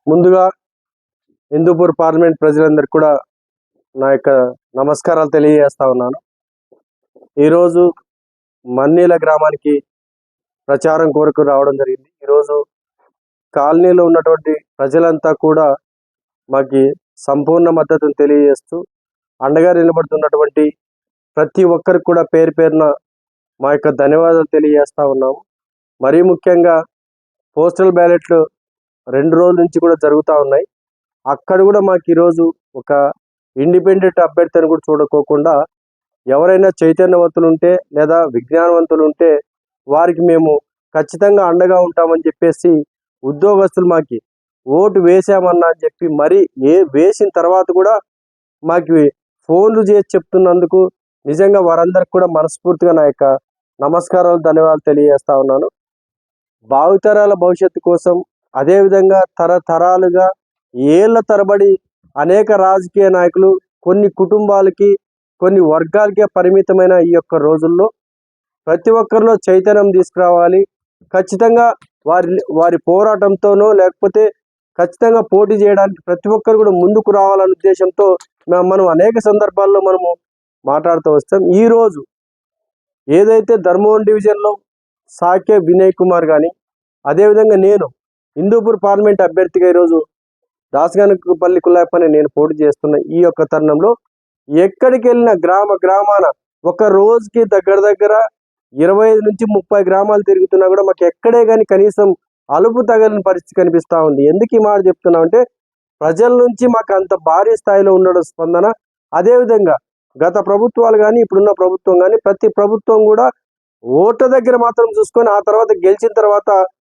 ముందుగా హిందూపూర్ పార్లమెంట్ ప్రజలందరికీ కూడా నా యొక్క నమస్కారాలు తెలియజేస్తా ఉన్నాను. ఈరోజు మన్నీల గ్రామానికి ప్రచారం కొరకు రావడం జరిగింది. ఈరోజు కాలనీలో ఉన్నటువంటి ప్రజలంతా కూడా మాకు సంపూర్ణ మద్దతును తెలియజేస్తూ అండగా నిలబడుతున్నటువంటి ప్రతి ఒక్కరికి కూడా పేరు పేరున మా యొక్క ధన్యవాదాలు తెలియజేస్తా ఉన్నాము. మరీ ముఖ్యంగా పోస్టల్ బ్యాలెట్లు 2 రోజుల నుంచి కూడా జరుగుతూ ఉన్నాయి. అక్కడ కూడా మాకు ఈరోజు ఒక ఇండిపెండెంట్ అభ్యర్థిని కూడా చూడకోకుండా ఎవరైనా చైతన్యవంతులు ఉంటే లేదా విజ్ఞానవంతులు ఉంటే వారికి మేము ఖచ్చితంగా అండగా ఉంటామని చెప్పేసి ఉద్యోగస్తులు మాకు ఓటు వేసామన్నా అని చెప్పి మరి వేసిన తర్వాత కూడా మాకు ఫోన్లు చేసి చెప్తున్నందుకు నిజంగా వారందరికి కూడా మనస్ఫూర్తిగా నా యొక్క నమస్కారాలు ధన్యవాదాలు తెలియజేస్తా ఉన్నాను. భావితరాల భవిష్యత్తు కోసం అదేవిధంగా తరతరాలుగా ఏళ్ల తరబడి అనేక రాజకీయ నాయకులు కొన్ని కుటుంబాలకి కొన్ని వర్గాలకే పరిమితమైన ఈ యొక్క రోజుల్లో ప్రతి ఒక్కరిలో చైతన్యం తీసుకురావాలి. ఖచ్చితంగా వారి పోరాటంతోనో లేకపోతే ఖచ్చితంగా పోటీ చేయడానికి ప్రతి ఒక్కరు కూడా ముందుకు రావాలనే ఉద్దేశంతో మనం అనేక సందర్భాల్లో మనము మాట్లాడుతూ వస్తాం. ఈరోజు ఏదైతే ధర్మవరం డివిజన్లో సాకే వినయ్ కుమార్ కానీ అదేవిధంగా నేను హిందూపూర్ పార్లమెంట్ అభ్యర్థిగా ఈరోజు దాసగానపల్లి కుల్లాయప్పని నేను పోటీ చేస్తున్న ఈ యొక్క తరుణంలో ఎక్కడికి వెళ్ళిన గ్రామాన ఒక రోజుకి దగ్గర 25 నుంచి 30 గ్రామాలు తిరుగుతున్నా కూడా మాకు ఎక్కడే కానీ కనీసం అలుపు తగలిన పరిస్థితి కనిపిస్తూ ఉంది. ఎందుకు ఈ మాట చెప్తున్నామంటే ప్రజల నుంచి మాకు అంత భారీ స్థాయిలో ఉండడం స్పందన. అదేవిధంగా గత ప్రభుత్వాలు కానీ ఇప్పుడున్న ప్రభుత్వం కానీ ప్రతి ప్రభుత్వం కూడా ఓట్ల దగ్గర మాత్రం చూసుకొని ఆ తర్వాత గెలిచిన తర్వాత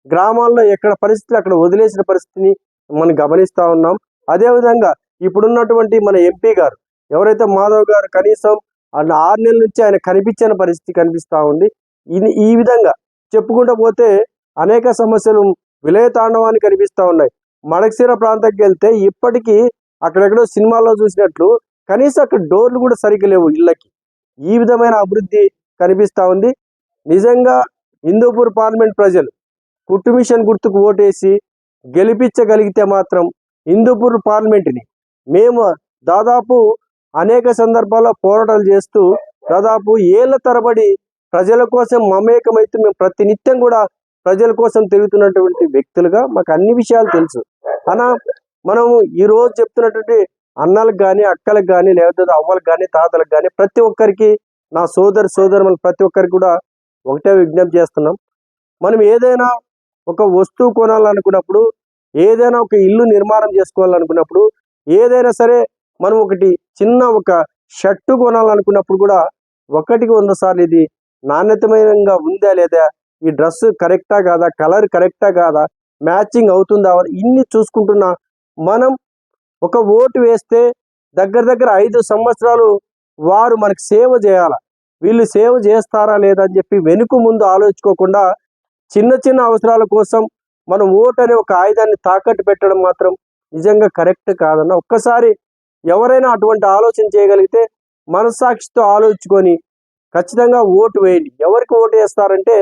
గ్రామాల్లో ఎక్కడ పరిస్థితులు అక్కడ వదిలేసిన పరిస్థితిని మనం గమనిస్తూ ఉన్నాం. అదేవిధంగా ఇప్పుడున్నటువంటి మన ఎంపీ గారు ఎవరైతే మాధవ్ గారు కనీసం 6 నెలల నుంచి ఆయన కనిపించిన పరిస్థితి కనిపిస్తూ ఉంది. ఈ విధంగా చెప్పుకుంటూ పోతే అనేక సమస్యలు విలయతాండవాన్ని కనిపిస్తూ ఉన్నాయి. మడకశిర ప్రాంతానికి వెళ్తే ఇప్పటికీ అక్కడెక్కడో సినిమాల్లో చూసినట్లు కనీసం అక్కడ డోర్లు కూడా సరిగ్గా లేవు ఇళ్ళకి. ఈ విధమైన అభివృద్ధి కనిపిస్తూ ఉంది. నిజంగా హిందూపూర్ పార్లమెంట్ ప్రజలు కుట్టు మిషన్ గుర్తుకు ఓటేసి గెలిపించగలిగితే మాత్రం హిందూపూర్ పార్లమెంట్ని మేము దాదాపు అనేక సందర్భాల్లో పోరాటాలు చేస్తూ దాదాపు ఏళ్ల తరబడి ప్రజల కోసం మమేకమైతే మేము ప్రతినిత్యం కూడా ప్రజల కోసం తిరుగుతున్నటువంటి వ్యక్తులుగా మాకు అన్ని విషయాలు తెలుసు. అలా మనము ఈరోజు చెప్తున్నటువంటి అన్నలకు కానీ అక్కలకు కానీ లేకపోతే అవ్వలకు కానీ తాతలకు కానీ ప్రతి ఒక్కరికి నా సోదరులు ప్రతి ఒక్కరికి కూడా ఒకటే విజ్ఞప్తి చేస్తున్నాం. మనం ఏదైనా ఒక వస్తువు కొనాలనుకున్నప్పుడు ఏదైనా ఒక ఇల్లు నిర్మాణం చేసుకోవాలనుకున్నప్పుడు ఏదైనా సరే మనం ఒకటి చిన్న ఒక షర్టు కొనాలనుకున్నప్పుడు కూడా 100 సార్లు ఇది నాణ్యతమైనగా ఉందా లేదా, ఈ డ్రెస్ కరెక్టా కాదా, కలర్ కరెక్టా కాదా, మ్యాచింగ్ అవుతుందా, ఇన్ని చూసుకుంటున్నా మనం ఒక ఓటు వేస్తే దగ్గర 5 సంవత్సరాలు వారు మనకు సేవ చేయాల. వీళ్ళు సేవ చేస్తారా లేదా అని చెప్పి వెనుక ముందు ఆలోచించుకోకుండా చిన్న అవసరాల కోసం మనం ఓటు అనే ఒక ఆయుధాన్ని తాకట్టు పెట్టడం మాత్రం నిజంగా కరెక్ట్ కాదన్న. ఒక్కసారి ఎవరైనా అటువంటి ఆలోచన చేయగలిగితే మనస్సాక్షితో ఆలోచించుకొని ఖచ్చితంగా ఓటు వేయండి. ఎవరికి ఓటు వేస్తారంటే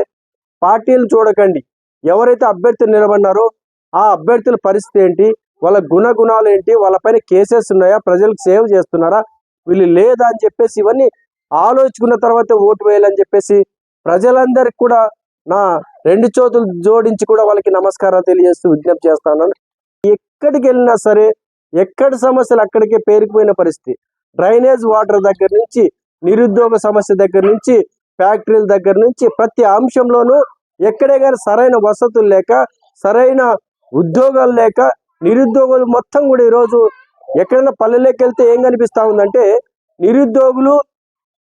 పార్టీలు చూడకండి. ఎవరైతే అభ్యర్థులు నిలబడినారో ఆ అభ్యర్థుల పరిస్థితి ఏంటి, వాళ్ళ గుణగుణాలు ఏంటి, వాళ్ళపైన కేసెస్ ఉన్నాయా, ప్రజలకు సేవ చేస్తున్నారా, వీళ్ళు లేదా అని చెప్పేసి ఇవన్నీ ఆలోచించుకున్న తర్వాత ఓటు వేయాలని చెప్పేసి ప్రజలందరికీ కూడా నా 2 చేతులు జోడించి కూడా వాళ్ళకి నమస్కారాలు తెలియజేస్తూ విజ్ఞప్తి చేస్తాను. ఎక్కడికి వెళ్ళినా సరే ఎక్కడ సమస్యలు అక్కడికే పేరుకుపోయిన పరిస్థితి. డ్రైనేజ్ వాటర్ దగ్గర నుంచి నిరుద్యోగ సమస్య దగ్గర నుంచి ఫ్యాక్టరీల దగ్గర నుంచి ప్రతి అంశంలోనూ ఎక్కడే కానీ సరైన వసతులు లేక సరైన ఉద్యోగాలు లేక నిరుద్యోగులు మొత్తం కూడా ఈరోజు ఎక్కడైనా పల్లెల్లోకి వెళ్తే ఏం కనిపిస్తూ ఉందంటే నిరుద్యోగులు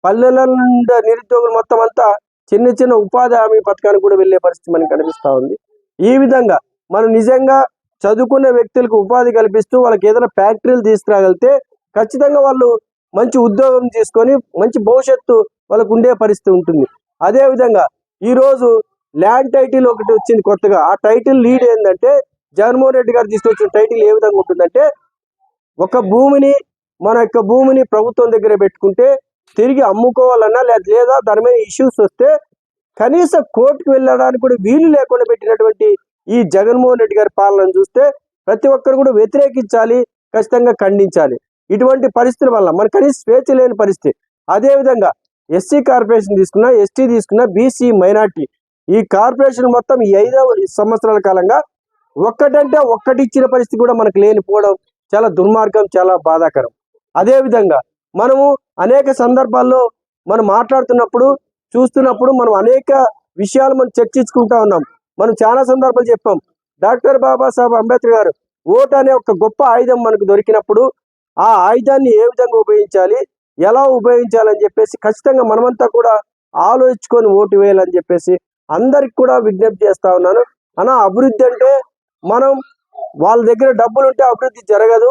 పల్లెల నుండి నిరుద్యోగులు మొత్తం అంతా చిన్న ఉపాధి హామీ పథకానికి కూడా వెళ్ళే పరిస్థితి మనకి కనిపిస్తూ ఉంది. ఈ విధంగా మనం నిజంగా చదువుకునే వ్యక్తులకు ఉపాధి కల్పిస్తూ వాళ్ళకి ఏదైనా ఫ్యాక్టరీలు తీసుకురాగలిగితే ఖచ్చితంగా వాళ్ళు మంచి ఉద్యోగం తీసుకొని మంచి భవిష్యత్తు వాళ్ళకు ఉండే పరిస్థితి ఉంటుంది. అదేవిధంగా ఈరోజు ల్యాండ్ టైటిల్ ఒకటి వచ్చింది కొత్తగా. ఆ టైటిల్ లీడ్ ఏంటంటే జగన్మోహన్ రెడ్డి గారు తీసుకొచ్చిన టైటిల్ ఏ విధంగా ఉంటుందంటే ఒక భూమిని మన యొక్క భూమిని ప్రభుత్వం దగ్గర పెట్టుకుంటే తిరిగి అమ్ముకోవాలన్నా లేదా దాని మీద ఇష్యూస్ వస్తే కనీసం కోర్టుకు వెళ్ళడానికి కూడా వీలు లేకుండా పెట్టినటువంటి ఈ జగన్మోహన్ రెడ్డి గారి పాలన చూస్తే ప్రతి ఒక్కరు కూడా వ్యతిరేకించాలి, ఖచ్చితంగా ఖండించాలి. ఇటువంటి పరిస్థితుల వల్ల మనకు కనీస స్వేచ్ఛ లేని పరిస్థితి. అదేవిధంగా ఎస్సీ కార్పొరేషన్ తీసుకున్నా, ఎస్టీ తీసుకున్నా, బీసీ, మైనార్టీ ఈ కార్పొరేషన్ మొత్తం ఈ 5 సంవత్సరాల కాలంగా ఒక్కటంటే ఒక్కటి ఇచ్చిన పరిస్థితి కూడా మనకు లేనిపోవడం చాలా దుర్మార్గం, చాలా బాధాకరం. అదేవిధంగా మనము అనేక సందర్భాల్లో మనం మాట్లాడుతున్నప్పుడు, చూస్తున్నప్పుడు మనం అనేక విషయాలు మనం చర్చించుకుంటా ఉన్నాం. మనం చాలా సందర్భాలు చెప్పాం. డాక్టర్ బాబాసాహెబ్ అంబేద్కర్ గారు ఓటు అనే ఒక గొప్ప ఆయుధం మనకు దొరికినప్పుడు ఆ ఆయుధాన్ని ఏ విధంగా ఉపయోగించాలి, ఎలా ఉపయోగించాలని చెప్పేసి ఖచ్చితంగా మనమంతా కూడా ఆలోచించుకొని ఓటు వేయాలని చెప్పేసి అందరికి కూడా విజ్ఞప్తి చేస్తా ఉన్నాను. అభివృద్ధి అంటే మనం వాళ్ళ దగ్గర డబ్బులు ఉంటే అభివృద్ధి జరగదు.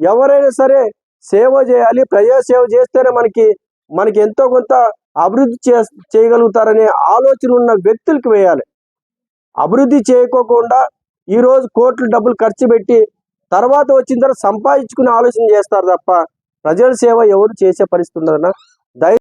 ఎవరైనా సరే సేవ చేయాలి, ప్రజా సేవ చేస్తేనే మనకి ఎంతో కొంత అభివృద్ధి చేయగలుగుతారనే ఆలోచన ఉన్న వ్యక్తులకు వేయాలి. అభివృద్ధి చేయకోకుండా ఈరోజు కోట్లు డబ్బులు ఖర్చు పెట్టి తర్వాత వచ్చిన తర్వాత సంపాదించుకునే ఆలోచన చేస్తారు తప్ప ప్రజల సేవ ఎవరు చేసే పరిస్థితి ఉండదన్న.